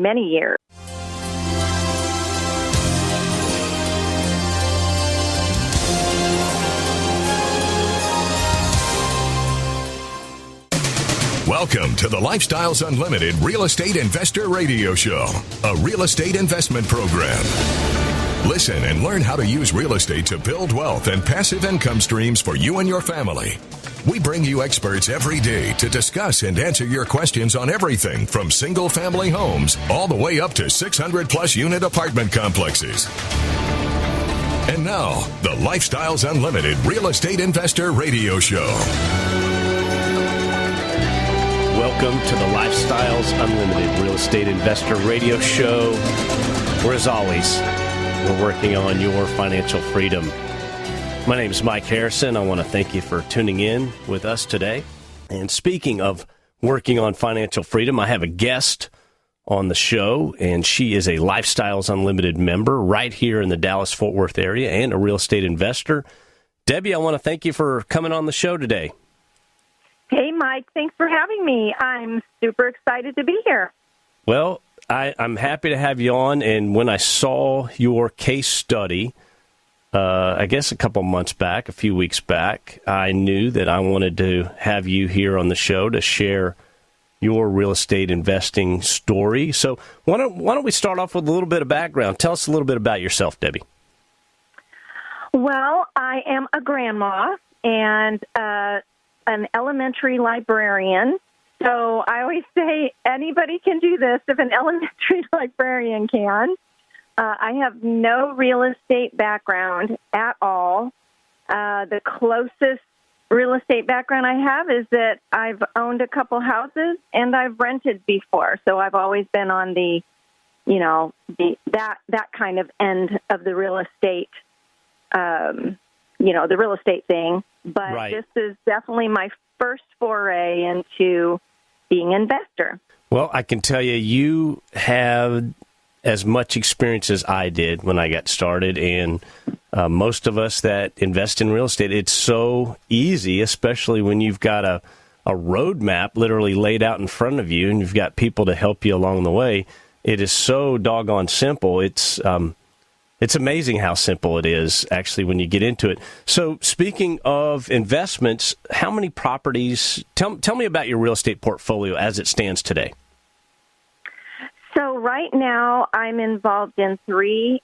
many years. Welcome to the Lifestyles Unlimited Real Estate Investor Radio Show, a real estate investment program. Listen and learn how to use real estate to build wealth and passive income streams for you and your family. We bring you experts every day to discuss and answer your questions on everything from single-family homes all the way up to 600-plus unit apartment complexes. And now, the Lifestyles Unlimited Real Estate Investor Radio Show. Welcome to the Lifestyles Unlimited Real Estate Investor Radio Show, where, as always, we're working on your financial freedom. My name is Mike Harrison. I want to thank you for tuning in with us today. And speaking of working on financial freedom, I have a guest on the show, and she is a Lifestyles Unlimited member right here in the Dallas-Fort Worth area and a real estate investor. Debbie, I want to thank you for coming on the show today. Hey, Mike, thanks for having me. I'm super excited to be here. Well, I'm happy to have you on, and when I saw your case study, I guess a few weeks back, I knew that I wanted to have you here on the show to share your real estate investing story. So why don't we start off with a little bit of background? Tell us a little bit about yourself, Debbie. Well, I am a grandma and an elementary librarian. So I always say anybody can do this if an elementary librarian can. I have no real estate background at all. The closest real estate background I have is that I've owned a couple houses and I've rented before. So I've always been on the that kind of end of the real estate, the real estate thing. But right. This is definitely my first foray into being an investor. Well, I can tell you, you have as much experience as I did when I got started, and most of us that invest in real estate, it's so easy, especially when you've got a roadmap literally laid out in front of you and you've got people to help you along the way. It is so doggone simple. It's amazing how simple it is, actually, when you get into it. So speaking of investments, how many properties, tell me about your real estate portfolio as it stands today. So right now I'm involved in three,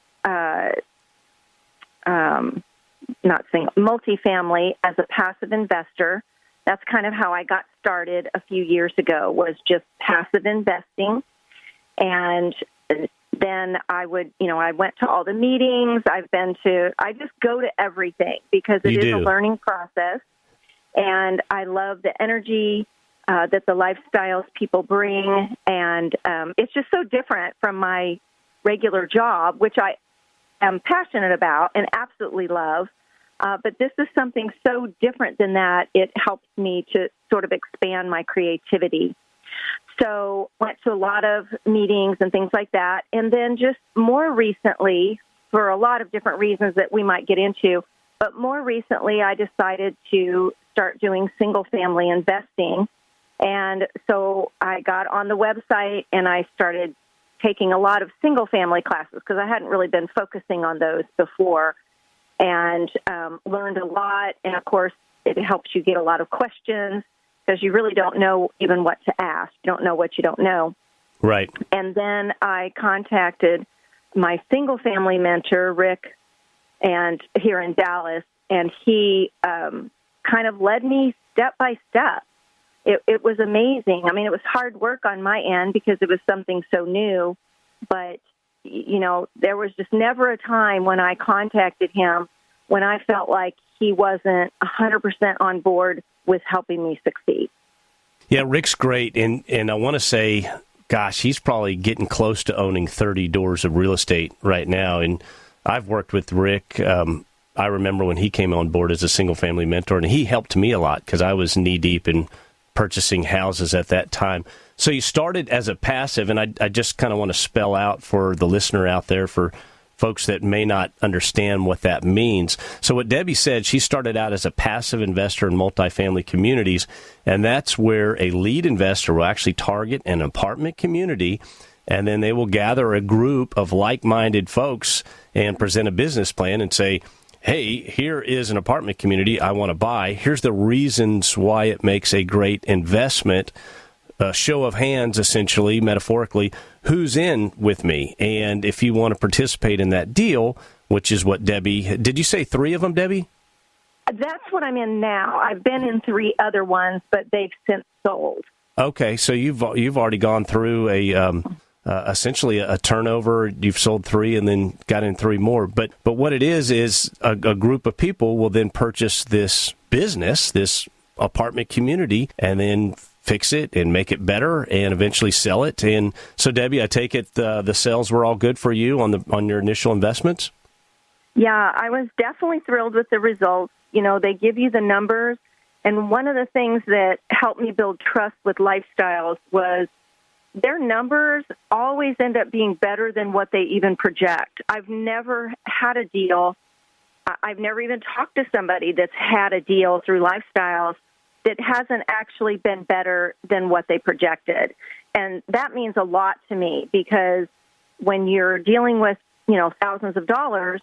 multifamily as a passive investor. That's kind of how I got started a few years ago, was just passive investing. And then I went to all the meetings. I just go to everything because it is a learning process. And I love the energy that the lifestyles people bring. And it's just so different from my regular job, which I am passionate about and absolutely love. But this is something so different than that. It helps me to sort of expand my creativity. So went to a lot of meetings and things like that. And then just more recently, for a lot of different reasons that we might get into, but more recently I decided to start doing single-family investing. And so I got on the website and I started taking a lot of single-family classes because I hadn't really been focusing on those before, and learned a lot. And, of course, it helps you get a lot of questions because you really don't know even what to ask. You don't know what you don't know. Right. And then I contacted my single-family mentor, Rick, and here in Dallas, and he kind of led me step by step. It was amazing. I mean, it was hard work on my end because it was something so new, but, there was just never a time when I contacted him when I felt like he wasn't 100% on board with helping me succeed. Yeah, Rick's great, and I want to say, gosh, he's probably getting close to owning 30 doors of real estate right now, and I've worked with Rick. I remember when he came on board as a single-family mentor, and he helped me a lot because I was knee-deep in purchasing houses at that time. So you started as a passive, and I just kind of want to spell out for the listener out there, for folks that may not understand what that means. So what Debbie said, she started out as a passive investor in multifamily communities, and that's where a lead investor will actually target an apartment community and then they will gather a group of like-minded folks and present a business plan and say, hey, here is an apartment community I want to buy. Here's the reasons why it makes a great investment. A show of hands, essentially, metaphorically, who's in with me? And if you want to participate in that deal, which is what Debbie, did you say 3 of them, Debbie? That's what I'm in now. I've been in 3 other ones, but they've since sold. Okay, so you've already gone through essentially a turnover. You've sold 3 and then got in 3 more. But what it is a group of people will then purchase this business, this apartment community, and then fix it and make it better and eventually sell it. And so, Debbie, I take it the sales were all good for you on your initial investments? Yeah, I was definitely thrilled with the results. You know, they give you the numbers. And one of the things that helped me build trust with Lifestyles was their numbers always end up being better than what they even project. I've never had a deal. I've never even talked to somebody that's had a deal through Lifestyles that hasn't actually been better than what they projected. And that means a lot to me because when you're dealing with, thousands of dollars,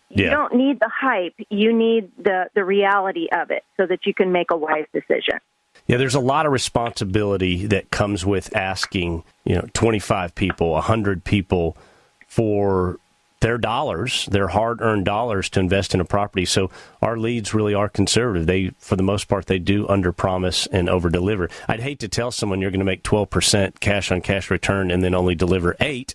you don't need the hype. You need the reality of it so that you can make a wise decision. Yeah, there's a lot of responsibility that comes with asking, 25 people, 100 people for their dollars, their hard-earned dollars to invest in a property. So our leads really are conservative. For the most part, they do under-promise and over-deliver. I'd hate to tell someone you're going to make 12% cash-on-cash return and then only deliver 8.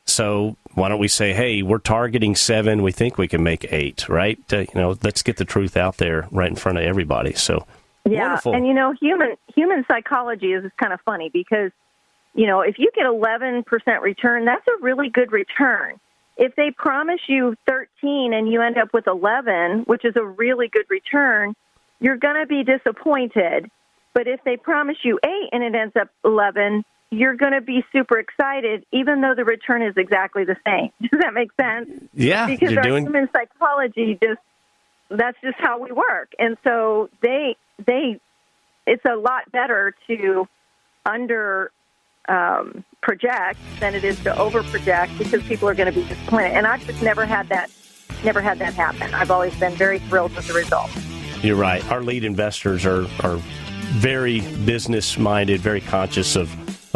So why don't we say, hey, we're targeting 7. We think we can make 8, right? Let's get the truth out there right in front of everybody. So yeah, wonderful. And human psychology is kind of funny because if you get 11% return, that's a really good return. If they promise you 13 and you end up with 11, which is a really good return, you're going to be disappointed. But if they promise you 8 and it ends up 11, you're going to be super excited, even though the return is exactly the same. Does that make sense? Yeah. Because human psychology that's just how we work. And so it's a lot better to project than it is to over project because people are going to be disappointed. And I've just never had that happen. I've always been very thrilled with the results. You're right. Our lead investors are very business minded, very conscious of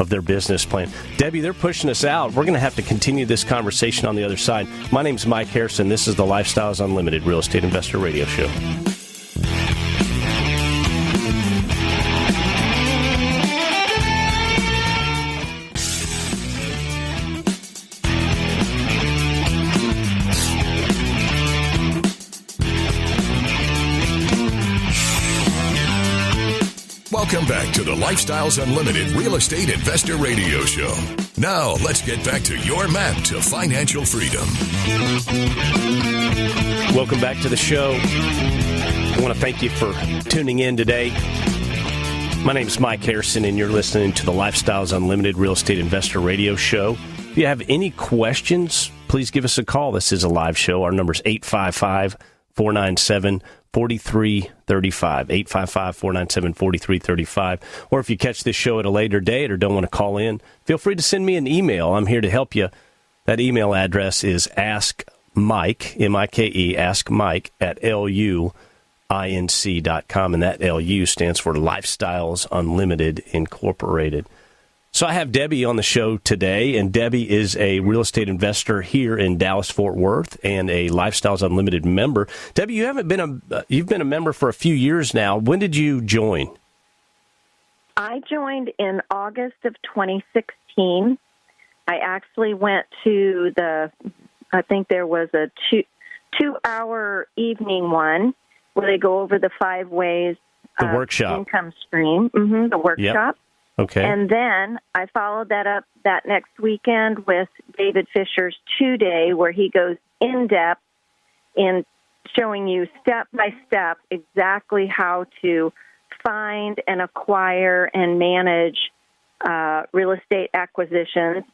their business plan. Debbie, they're pushing us out. We're going to have to continue this conversation on the other side. My name's Mike Harrison. This is the Lifestyles Unlimited Real Estate Investor Radio Show. Welcome back to the Lifestyles Unlimited Real Estate Investor Radio Show. Now, let's get back to your map to financial freedom. Welcome back to the show. I want to thank you for tuning in today. My name is Mike Harrison, and you're listening to the Lifestyles Unlimited Real Estate Investor Radio Show. If you have any questions, please give us a call. This is a live show. Our number is 855-497-4335, 855-497-4335. Or if you catch this show at a later date or don't want to call in, feel free to send me an email. I'm here to help you. That email address is askmike, M-I-K-E, askmike at LUINC.com, and that LU stands for Lifestyles Unlimited Incorporated. So I have Debbie on the show today, and Debbie is a real estate investor here in Dallas-Fort Worth and a Lifestyles Unlimited member. Debbie, you've been a member for a few years now. When did you join? I joined in August of 2016. I actually went to I think there was a two-hour evening one where they go over the 5 ways the workshop income stream, the workshop. Yep. Okay. And then I followed that up that next weekend with David Fisher's 2-day, where he goes in depth in showing you step by step exactly how to find and acquire and manage real estate acquisitions.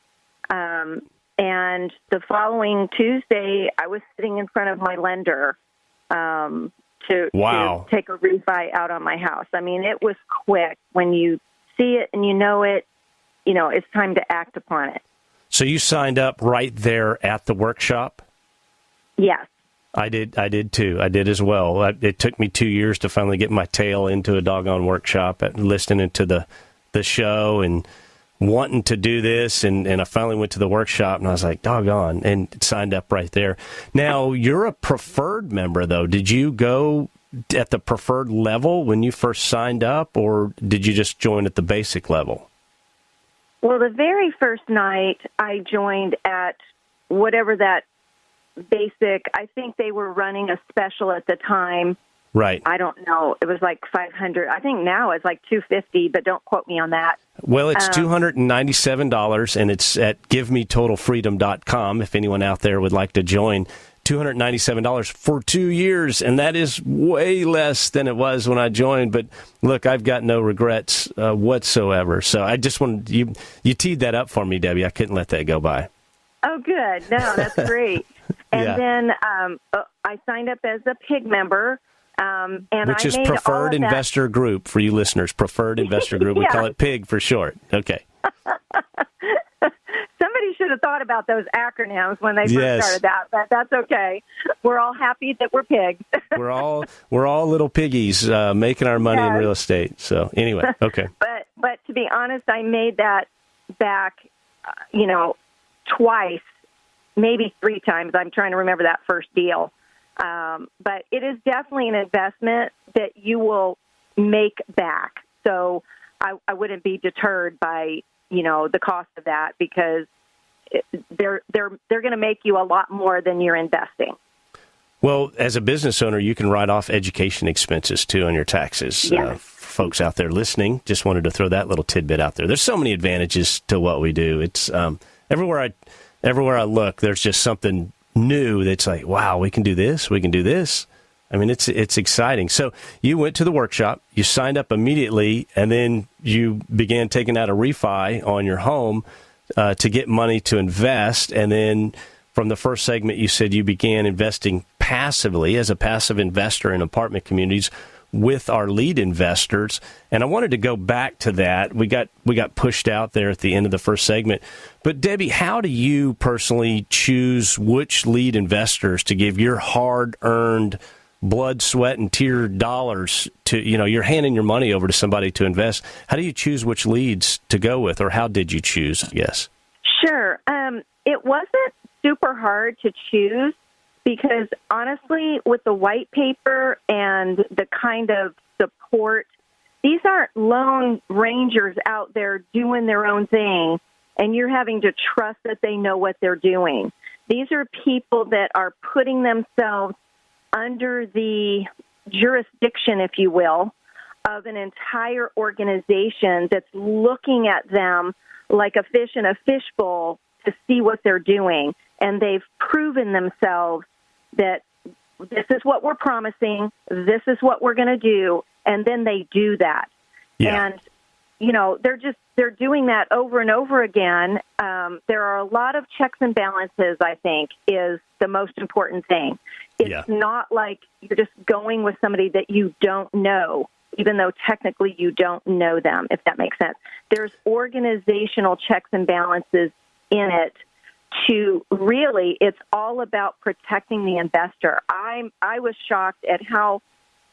And the following Tuesday, I was sitting in front of my lender to take a refi out on my house. I mean, it was quick when you see it and you know it. it's time to act upon it. So you signed up right there at the workshop? Yes. I did too. I did as well. It took me 2 years to finally get my tail into a doggone workshop, listening to the show and wanting to do this. And I finally went to the workshop and I was like, doggone, and signed up right there. Now, you're a preferred member, though. Did you go at the preferred level when you first signed up, or did you just join at the basic level? Well, the very first night I joined at whatever that basic, I think they were running a special at the time. Right. I don't know. It was like $500. I think now it's like $250, but don't quote me on that. Well, it's $297, and it's at givemetotalfreedom.com if anyone out there would like to join. $297 for 2 years, and that is way less than it was when I joined. But look, I've got no regrets whatsoever. So I just wanted you teed that up for me, Debbie. I couldn't let that go by. Oh, good. No, that's great. And then I signed up as a PIG member. Which is Preferred Investor Group for you listeners. Preferred Investor Group. We call it PIG for short. Okay. Somebody should have thought about those acronyms when they first started that, but that's okay. We're all happy that we're pigs. we're all little piggies making our money in real estate. So anyway, okay. But to be honest, I made that back, twice, maybe 3 times. I'm trying to remember that first deal. But it is definitely an investment that you will make back. So I wouldn't be deterred by, the cost of that, because they're going to make you a lot more than you're investing. Well, as a business owner, you can write off education expenses too on your taxes. Yes. Folks out there listening, just wanted to throw that little tidbit out there. There's so many advantages to what we do. It's everywhere I look, there's just something new that's like, wow, we can do this, we can do this. I mean, it's exciting. So you went to the workshop, you signed up immediately, and then you began taking out a refi on your home to get money to invest. And then from the first segment, you said you began investing passively as a passive investor in apartment communities with our lead investors. And I wanted to go back to that. We got pushed out there at the end of the first segment. But Debbie, how do you personally choose which lead investors to give your hard-earned blood, sweat, and tear dollars to? You're handing your money over to somebody to invest. How do you choose which leads to go with, or how did you choose? Yes. Sure. It wasn't super hard to choose, because honestly, with the white paper and the kind of support, these aren't lone rangers out there doing their own thing, and you're having to trust that they know what they're doing. These are people that are putting themselves under the jurisdiction, if you will, of an entire organization that's looking at them like a fish in a fishbowl to see what they're doing. And they've proven themselves that this is what we're promising, this is what we're going to do, and then they do that. Yeah. And, they're doing that over and over again. There are a lot of checks and balances, I think, is the most important thing. It's not like you're just going with somebody that you don't know, even though technically you don't know them, if that makes sense. There's organizational checks and balances in it. It's all about protecting the investor. I was shocked at how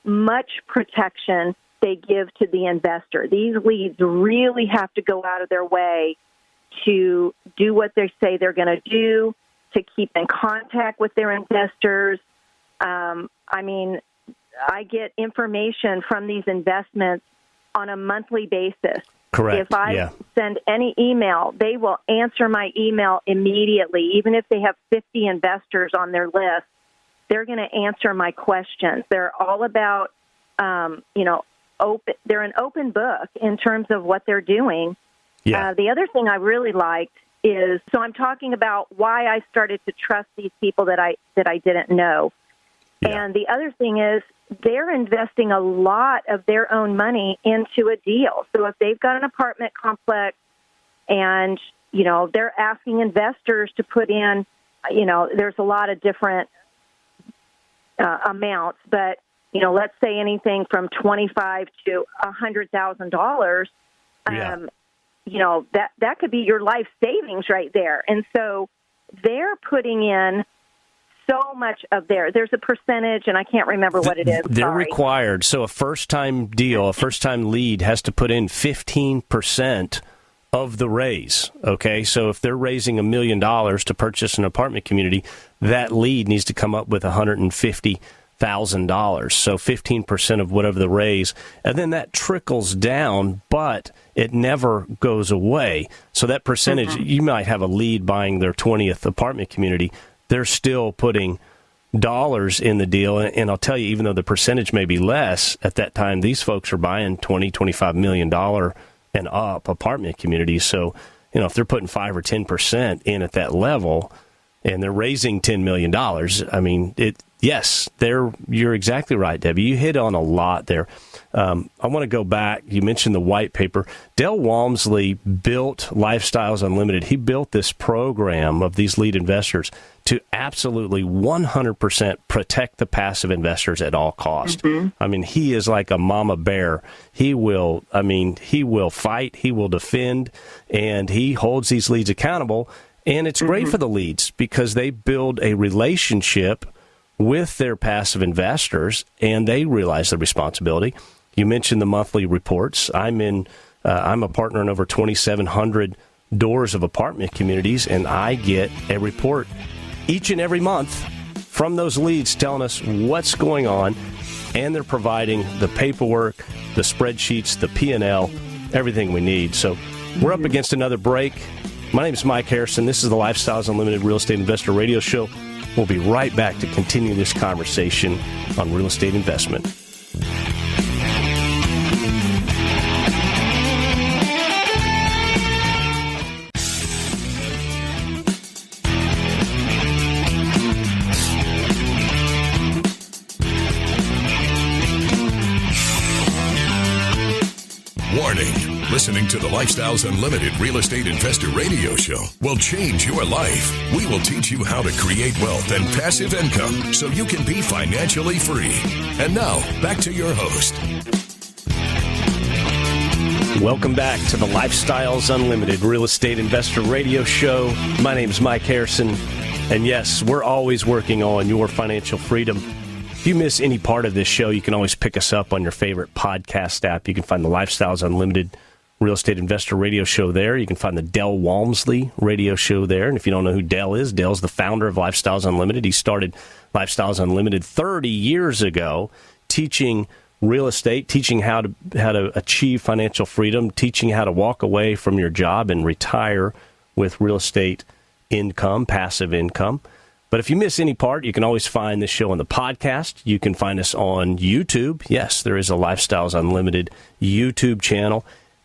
much protection they give to the investor. These leads really have to go out of their way to do what they say they're going to do, to keep in contact with their investors. I get information from these investments on a monthly basis. Correct. If I send any email, they will answer my email immediately. Even if they have 50 investors on their list, they're going to answer my questions. They're all about, open. They're an open book in terms of what they're doing. Yeah. The other thing I really liked is, so I'm talking about why I started to trust these people that I didn't know. Yeah. And the other thing is, they're investing a lot of their own money into a deal. So if they've got an apartment complex and, they're asking investors to put in, there's a lot of different amounts, but, let's say anything from $25,000 to $100,000. that could be your life savings right there. And so they're putting in so much of there's a percentage, and I can't remember what it is. They're Sorry. required. So a first-time deal, a first-time lead has to put in 15% of the raise, okay? So if they're raising $1 million to purchase an apartment community, that lead needs to come up with $150,000. So 15% of whatever the raise, and then that trickles down, but it never goes away. So that percentage, you might have a lead buying their 20th apartment community, they're still putting dollars in the deal. And I'll tell you, even though the percentage may be less, at that time, these folks are buying $20-25 million and up apartment communities. So, if they're putting 5 or 10% in at that level and they're raising $10 million, I mean, yes, you're exactly right, Debbie. You hit on a lot there. I want to go back. You mentioned the white paper. Dell Walmsley built Lifestyles Unlimited. He built this program of these lead investors to absolutely 100% protect the passive investors at all costs. I mean, he is like a mama bear. He will fight, he will defend, and he holds these leads accountable. And it's great for the leads because they build a relationship with their passive investors, and they realize the responsibility. You mentioned the monthly reports. I'm a partner in over 2,700 doors of apartment communities, and I get a report each and every month from those leads telling us what's going on, and they're providing the paperwork, the spreadsheets, the P&L, everything we need. So we're up against another break. My name is Mike Harrison. This is the Lifestyles Unlimited Real Estate Investor Radio Show. We'll be right back to continue this conversation on real estate investment. Warning. Listening to the Lifestyles Unlimited Real Estate Investor Radio Show will change your life. We will teach you how to create wealth and passive income so you can be financially free. And now, back to your host. Welcome back to the Lifestyles Unlimited Real Estate Investor Radio Show. My name is Mike Harrison. And yes, we're always working on your financial freedom. If you miss any part of this show, you can always pick us up on your favorite podcast app. You can find the Lifestyles Unlimited Real Estate Investor Radio Show there. You can find the Dell Walmsley Radio Show there. And if you don't know who Dell is, Dell's the founder of Lifestyles Unlimited. He started Lifestyles Unlimited 30 years ago, teaching real estate, teaching how to achieve financial freedom, teaching how to walk away from your job and retire with real estate income, passive income. But if you miss any part, you can always find this show on the podcast. You can find us on YouTube. Yes, there is a Lifestyles Unlimited YouTube channel.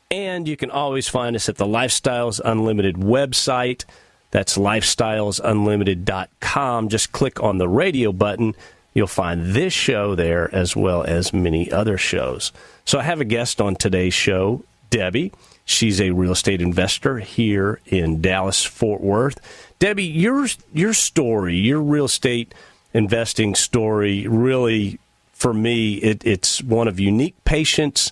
And you can always find us at the Lifestyles Unlimited website. That's lifestylesunlimited.com. Just click on the radio button. You'll find this show there as well as many other shows. So I have a guest on today's show, Debbie. She's a real estate investor here in Dallas-Fort Worth. Debbie, your story, your real estate investing story, really, for me, it's one of unique patience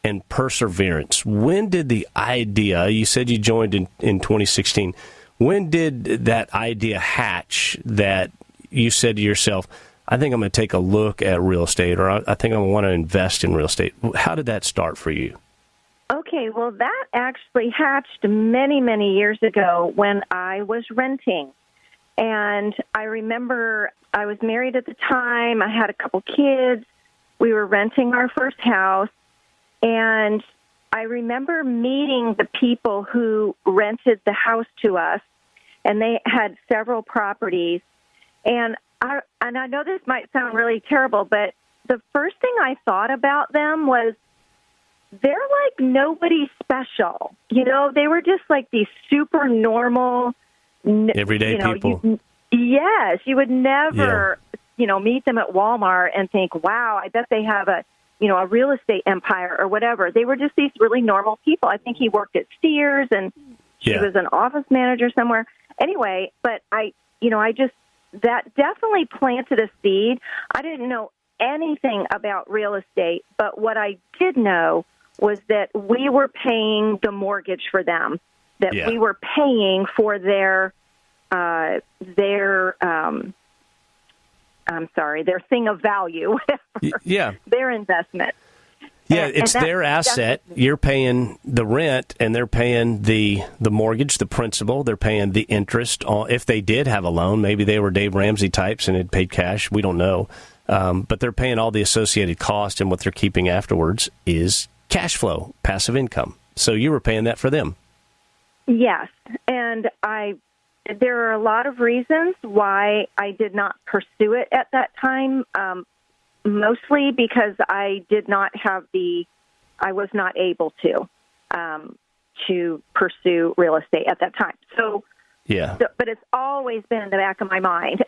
and perseverance. When did the idea, you said you joined in 2016, when did that idea hatch that you said to yourself, I think I'm going to take a look at real estate, or I think I want to invest in real estate? How did that start for you? Okay, well, that actually hatched many, many years ago when I was renting. And I remember I was married at the time. I had a couple kids. We were renting our first house. And I remember meeting the people who rented the house to us, and they had several properties. And I know this might sound really terrible, but the first thing I thought about them was, they're like nobody special. You know, they were just like these super normal, everyday people. Yes, you would never, meet them at Walmart and think, wow, I bet they have a real estate empire or whatever. They were just these really normal people. I think he worked at Sears and she was an office manager somewhere. Anyway, but that definitely planted a seed. I didn't know anything about real estate, but what I did know was that we were paying the mortgage for them, that we were paying for their thing of value, their investment. Yeah, it's their asset. You're paying the rent, and they're paying the mortgage, the principal. They're paying the interest. If they did have a loan, maybe they were Dave Ramsey types and had paid cash. We don't know. But they're paying all the associated cost, and what they're keeping afterwards is cash flow, passive income. So you were paying that for them. Yes, and there are a lot of reasons why I did not pursue it at that time. Mostly because I did not have I was not able to pursue real estate at that time. So, but it's always been in the back of my mind.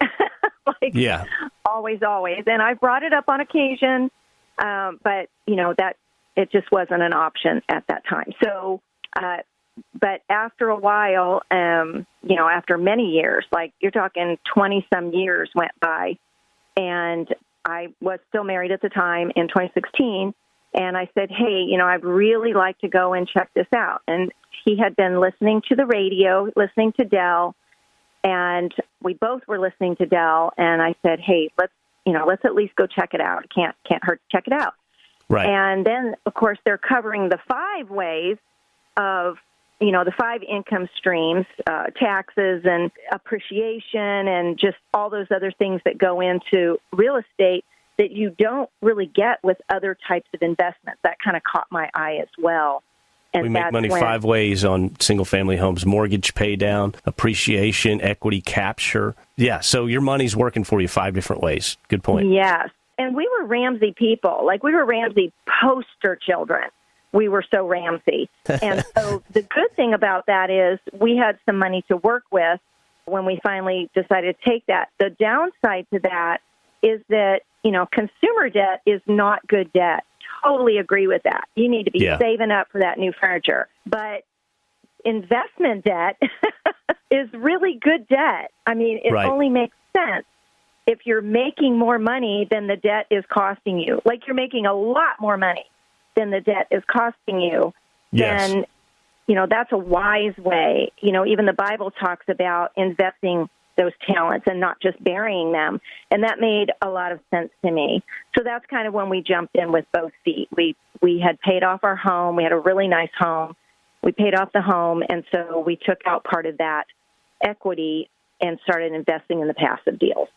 Always. And I brought it up on occasion, but, that it just wasn't an option at that time. So, but after a while, after many years, like you're talking 20-some years went by, and I was still married at the time in 2016, and I said, hey, I'd really like to go and check this out. And he had been listening to the radio, listening to Dell, and we both were listening to Dell, and I said, hey, let's at least go check it out. It can't hurt to check it out. Right. And then, of course, they're covering the 5 ways of, the 5 income streams, taxes and appreciation and just all those other things that go into real estate that you don't really get with other types of investments. That kind of caught my eye as well. And we make money 5 ways on single-family homes: mortgage pay down, appreciation, equity capture. Yeah, so your money's working for you 5 different ways. Good point. Yes, and we were Ramsey people. Like, we were Ramsey poster children. We were so Ramsey. And so the good thing about that is we had some money to work with when we finally decided to take that. The downside to that is that, consumer debt is not good debt. Totally agree with that. You need to be saving up for that new furniture. But investment debt is really good debt. I mean, it only makes sense if you're making more money than the debt is costing you. Like, you're making a lot more money than the debt is costing you, then, that's a wise way. Even the Bible talks about investing those talents and not just burying them. And that made a lot of sense to me. So that's kind of when we jumped in with both feet. We had paid off our home. We had a really nice home. We paid off the home, and so we took out part of that equity and started investing in the passive deals.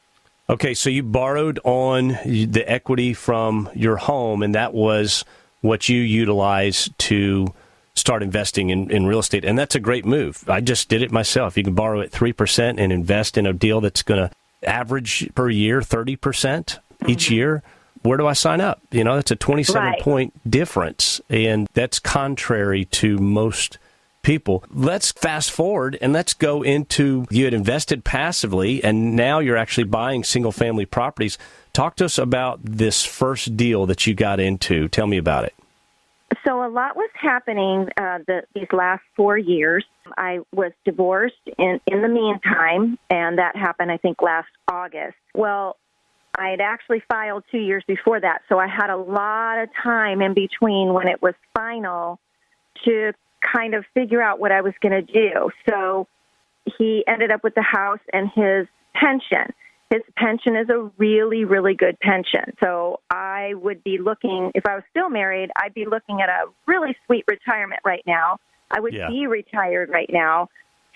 Okay, so you borrowed on the equity from your home, and that was what you utilize to start investing in real estate. And that's a great move. I just did it myself. You can borrow at 3% and invest in a deal that's going to average per year 30% each year. Where do I sign up? That's a 27-point difference, and that's contrary to most people. Let's fast forward and let's go into, you had invested passively, and now you're actually buying single-family properties. Talk to us about this first deal that you got into. Tell me about it. So a lot was happening these last 4 years. I was divorced in the meantime, and that happened, I think, last August. Well, I had actually filed 2 years before that, so I had a lot of time in between when it was final to kind of figure out what I was going to do. So he ended up with the house and his pension. His pension is a really, really good pension. So I would be looking, if I was still married, I'd be looking at a really sweet retirement right now. I would be retired right now.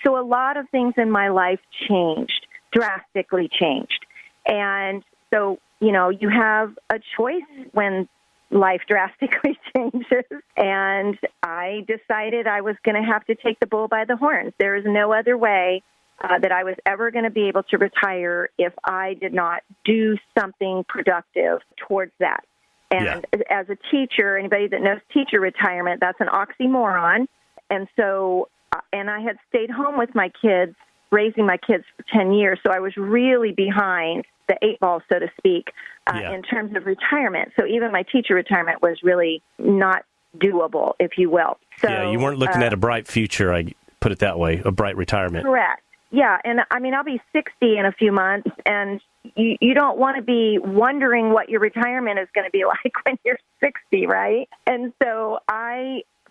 So a lot of things in my life changed, drastically changed. And so, you have a choice when life drastically changes. And I decided I was going to have to take the bull by the horns. There is no other way that I was ever going to be able to retire if I did not do something productive towards that. And as a teacher, anybody that knows teacher retirement, that's an oxymoron. And so, and I had stayed home with my kids, raising my kids for 10 years, so I was really behind the 8 ball, so to speak, in terms of retirement. So even my teacher retirement was really not doable, if you will. So, you weren't looking at a bright future, I put it that way, a bright retirement. Correct. Yeah, and I mean, I'll be 60 in a few months, and you don't want to be wondering what your retirement is going to be like when you're 60, right? And so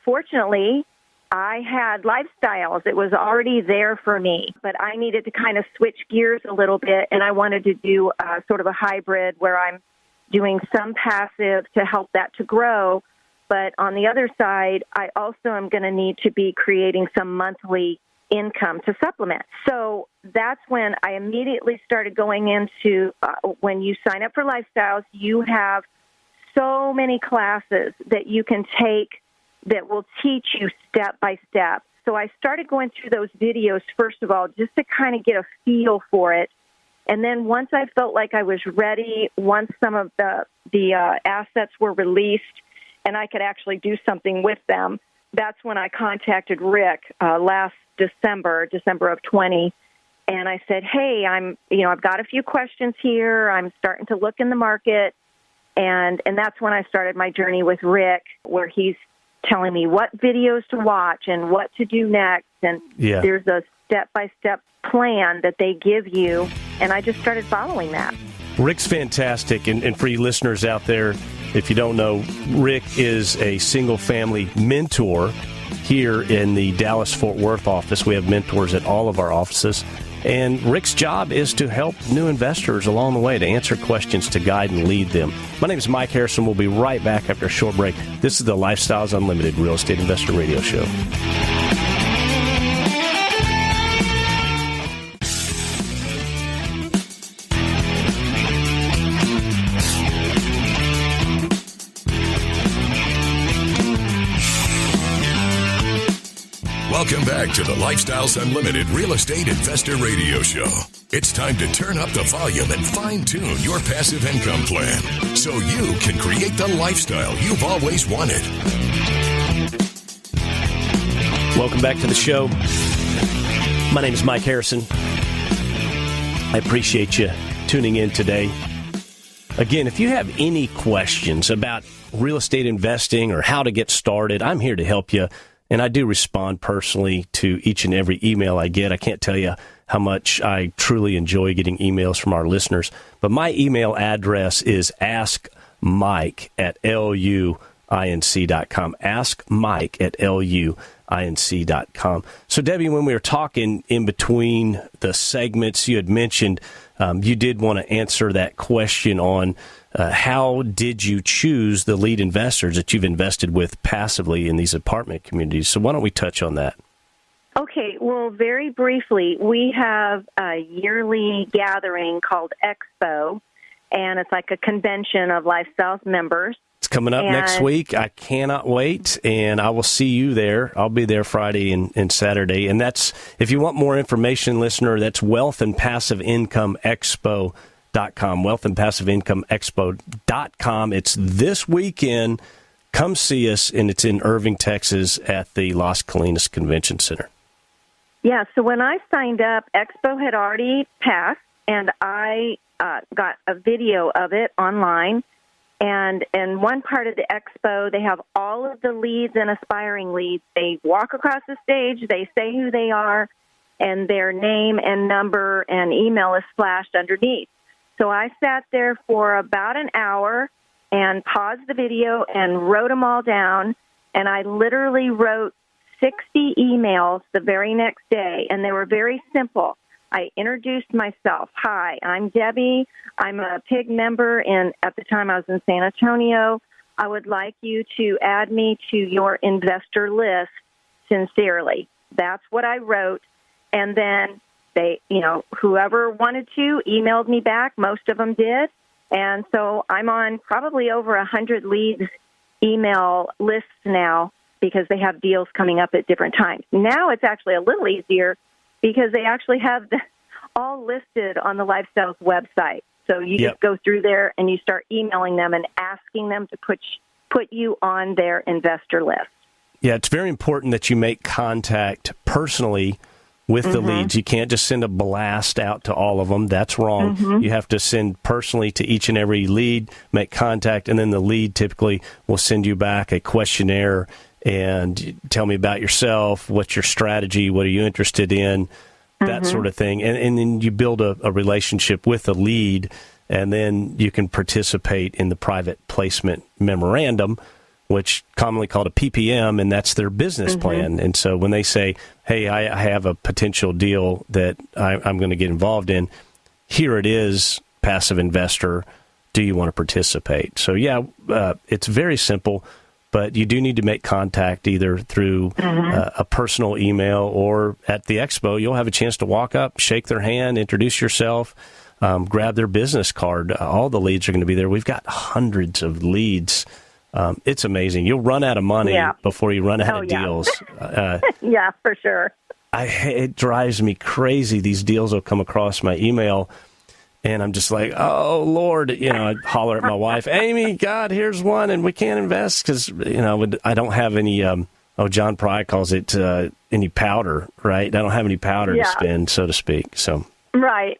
fortunately, I had Lifestyles. It was already there for me, but I needed to kind of switch gears a little bit, and I wanted to do sort of a hybrid where I'm doing some passive to help that to grow. But on the other side, I also am going to need to be creating some monthly income to supplement. So that's when I immediately started going into, when you sign up for Lifestyles, you have so many classes that you can take that will teach you step by step. So I started going through those videos, first of all, just to kind of get a feel for it. And then once I felt like I was ready, once some of the assets were released and I could actually do something with them, that's when I contacted Rick last December of 20, and I said, hey, I've got a few questions here. I'm starting to look in the market, and that's when I started my journey with Rick, where he's telling me what videos to watch and what to do next, and there's a step-by-step plan that they give you, and I just started following that. Rick's fantastic, and for you listeners out there, if you don't know, Rick is a single-family mentor here in the Dallas-Fort Worth office. We have mentors at all of our offices, and Rick's job is to help new investors along the way, to answer questions, to guide and lead them. My name is Mike Harrison. We'll be right back after a short break. This is the Lifestyles Unlimited Real Estate Investor Radio Show. Welcome back to the Lifestyles Unlimited Real Estate Investor Radio Show. It's time to turn up the volume and fine-tune your passive income plan so you can create the lifestyle you've always wanted. Welcome back to the show. My name is Mike Harrison. I appreciate you tuning in today. Again, if you have any questions about real estate investing or how to get started, I'm here to help you. And I do respond personally to each and every email I get. I can't tell you how much I truly enjoy getting emails from our listeners. But my email address is askmike@luinc.com. askmike@luinc.com. So, Debbie, when we were talking in between the segments, you had mentioned you did want to answer that question on how did you choose the lead investors that you've invested with passively in these apartment communities? So why don't we touch on that? Okay, well, very briefly, we have a yearly gathering called Expo, and it's like a convention of Lifestyles members. It's coming up next week. I cannot wait, and I will see you there. I'll be there Friday and Saturday. And that's, if you want more information, listener, that's Wealth and Passive Income Expo.com, wealthandpassiveincomeexpo.com. It's this weekend. Come see us, and it's in Irving, Texas at the Las Colinas Convention Center. Yeah, so when I signed up, Expo had already passed, and I got a video of it online. And in one part of the Expo, they have all of the leads and aspiring leads. They walk across the stage, they say who they are, and their name and number and email is flashed underneath. So I sat there for about an hour and paused the video and wrote them all down, and I literally wrote 60 emails the very next day, and they were very simple. I introduced myself. Hi, I'm Debbie. I'm a PIG member, and at the time I was in San Antonio. I would like you to add me to your investor list sincerely. That's what I wrote, and then they, whoever wanted to emailed me back. Most of them did. And so I'm on probably over 100 leads email lists now because they have deals coming up at different times. Now it's actually a little easier because they actually have all listed on the Lifestyles website. So you just go through there and you start emailing them and asking them to put you on their investor list. Yeah, it's very important that you make contact personally with the leads. You can't just send a blast out to all of them. That's wrong. You have to send personally to each and every lead, make contact, and then the lead typically will send you back a questionnaire and tell me about yourself, what's your strategy, what are you interested in, that sort of thing. And then you build a relationship with a lead, and then you can participate in the private placement memorandum, which commonly called a PPM, and that's their business plan. And so when they say, hey, I have a potential deal that I'm going to get involved in, here it is, passive investor, do you want to participate? So, yeah, it's very simple, but you do need to make contact either through a personal email or at the expo. You'll have a chance to walk up, shake their hand, introduce yourself, grab their business card. All the leads are going to be there. We've got hundreds of leads. It's amazing. You'll run out of money before you run out of deals. Yeah, for sure. It drives me crazy. These deals will come across my email, and I'm just like, oh, Lord, I holler at my wife, Amy, God, here's one, and we can't invest because, I don't have any, John Pry calls it any powder, right? I don't have any powder to spend, so to speak. So Right.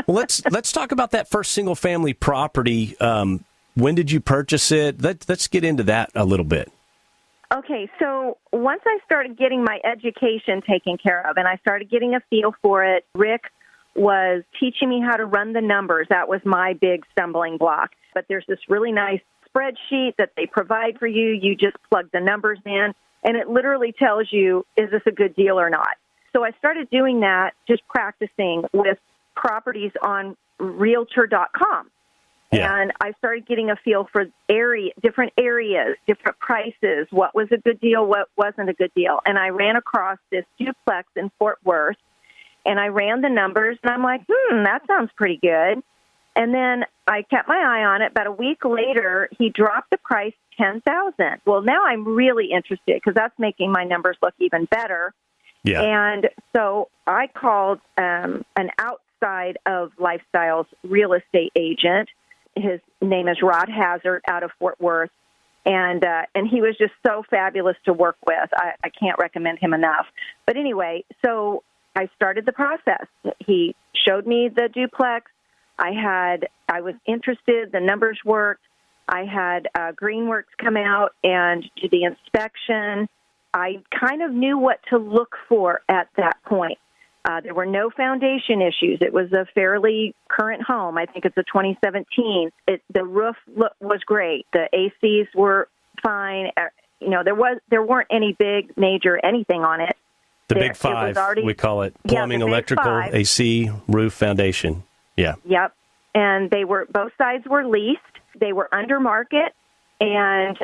Well, let's talk about that first single-family property. When did you purchase it? Let's get into that a little bit. Okay, so once I started getting my education taken care of and I started getting a feel for it, Rick was teaching me how to run the numbers. That was my big stumbling block. But there's this really nice spreadsheet that they provide for you. You just plug the numbers in, and it literally tells you, is this a good deal or not? So I started doing that, just practicing with properties on Realtor.com. Yeah. And I started getting a feel for different areas, different prices, what was a good deal, what wasn't a good deal. And I ran across this duplex in Fort Worth, and I ran the numbers, and I'm like, that sounds pretty good. And then I kept my eye on it. About a week later, he dropped the price $10,000. Well, now I'm really interested because that's making my numbers look even better. Yeah. And so I called an outside of Lifestyle's real estate agent. His name is Rod Hazard out of Fort Worth, and he was just so fabulous to work with. I can't recommend him enough. But anyway, so I started the process. He showed me the duplex. I was interested. The numbers worked. I had Greenworks come out and do the inspection. I kind of knew what to look for at that point. There were no foundation issues. It was a fairly current home. I think it's a 2017. The roof was great. The ACs were fine. There weren't any big major anything on it. The big five, we call it. Plumbing, electrical, AC, roof, foundation. Yeah. Yep. And both sides were leased. They were under market. And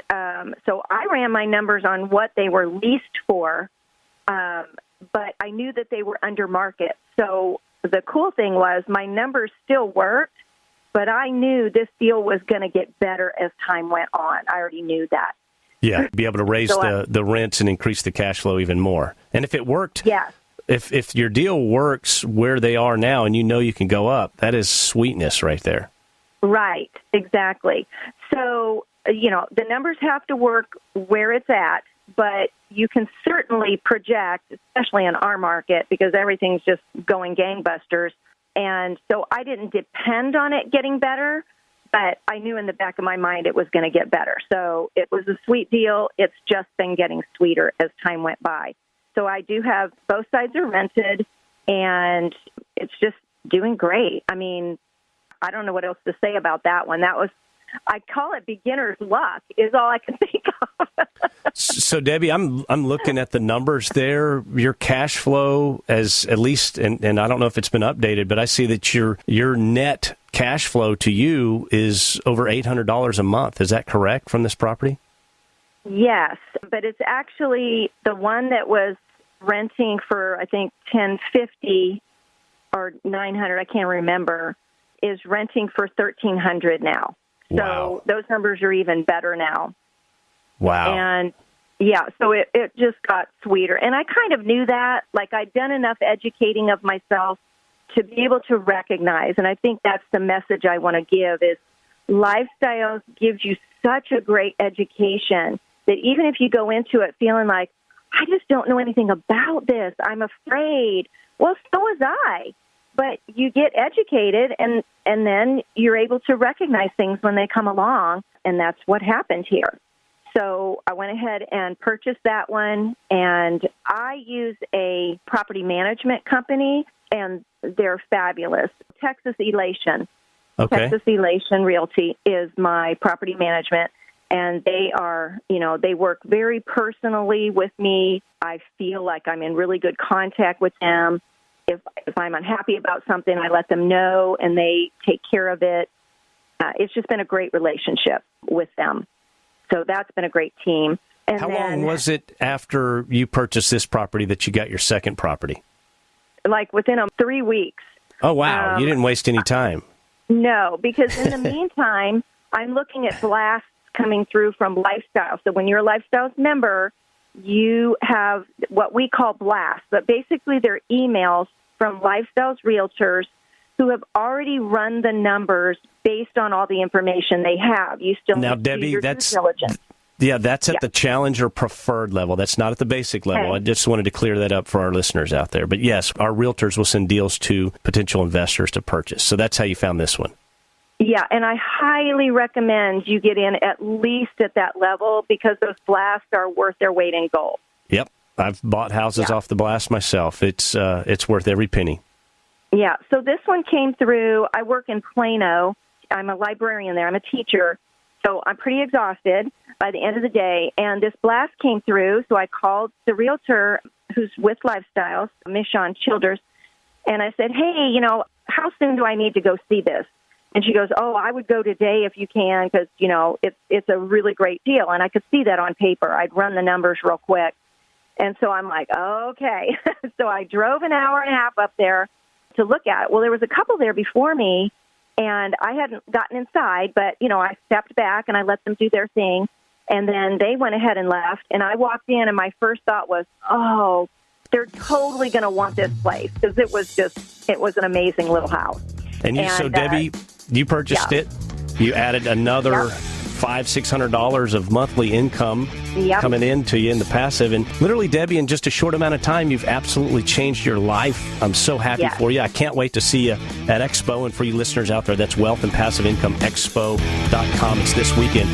so I ran my numbers on what they were leased for, but I knew that they were under market. So the cool thing was my numbers still worked, but I knew this deal was going to get better as time went on. I already knew that. Yeah, be able to raise the rents and increase the cash flow even more. And if it worked, if your deal works where they are now and you can go up, that is sweetness right there. Right, exactly. So, the numbers have to work where it's at, but you can certainly project, especially in our market, because everything's just going gangbusters. And so I didn't depend on it getting better, but I knew in the back of my mind it was going to get better. So it was a sweet deal. It's just been getting sweeter as time went by. So I do have both sides are rented, and it's just doing great. I mean, I don't know what else to say about that one. I call it beginner's luck is all I can think of. So, Debbie, I'm looking at the numbers there. Your cash flow, as at least, and I don't know if it's been updated, but I see that your net cash flow to you is over $800 a month. Is that correct from this property? Yes, but it's actually the one that was renting for, I think, $1,050 or $900, I can't remember, is renting for $1,300 now. So those numbers are even better now. Wow. And, so it just got sweeter. And I kind of knew that. Like, I'd done enough educating of myself to be able to recognize, and I think that's the message I want to give, is Lifestyles gives you such a great education that even if you go into it feeling like, I just don't know anything about this, I'm afraid, well, so was I. But you get educated, and then you're able to recognize things when they come along, and that's what happened here. So I went ahead and purchased that one, and I use a property management company, and they're fabulous. Texas Elation. Okay. Texas Elation Realty is my property management, and they are, they work very personally with me. I feel like I'm in really good contact with them. If I'm unhappy about something, I let them know, and they take care of it. It's just been a great relationship with them. So that's been a great team. And How long was it after you purchased this property that you got your second property? Like within 3 weeks. Oh, wow. You didn't waste any time. No, because in the meantime, I'm looking at blasts coming through from Lifestyle. So when you're a Lifestyles member, you have what we call blasts. But basically, they're emails from Lifestyles realtors who have already run the numbers based on all the information they have. You still now, need to do Debbie, your that's due diligence. Yeah, that's at the Challenger Preferred level. That's not at the basic level. Okay. I just wanted to clear that up for our listeners out there. But yes, our realtors will send deals to potential investors to purchase. So that's how you found this one. Yeah, and I highly recommend you get in at least at that level because those blasts are worth their weight in gold. Yep. I've bought houses off the blast myself. It's worth every penny. Yeah, so this one came through. I work in Plano. I'm a librarian there. I'm a teacher. So I'm pretty exhausted by the end of the day. And this blast came through, so I called the realtor who's with Lifestyles, Miss Shawn Childers, and I said, hey, how soon do I need to go see this? And she goes, oh, I would go today if you can because, it's a really great deal. And I could see that on paper. I'd run the numbers real quick. And so I'm like, okay. So I drove an hour and a half up there to look at it. Well, there was a couple there before me, and I hadn't gotten inside, but, I stepped back and I let them do their thing. And then they went ahead and left. And I walked in, and my first thought was, oh, they're totally going to want this place because it was an amazing little house. So Debbie, you purchased it. You added another $500-600 of monthly income coming into you in the passive. And literally, Debbie, in just a short amount of time, you've absolutely changed your life. I'm so happy for you. I can't wait to see you at Expo. And for you listeners out there, that's Wealth and Passive Income Expo.com. It's this weekend.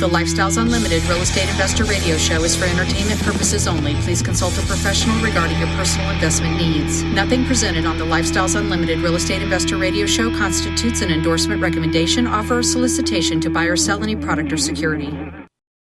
The Lifestyles Unlimited Real Estate Investor Radio Show is for entertainment purposes only. Please consult a professional regarding your personal investment needs. Nothing presented on the Lifestyles Unlimited Real Estate Investor Radio Show constitutes an endorsement, recommendation, offer, or solicitation to buy or sell any product or security.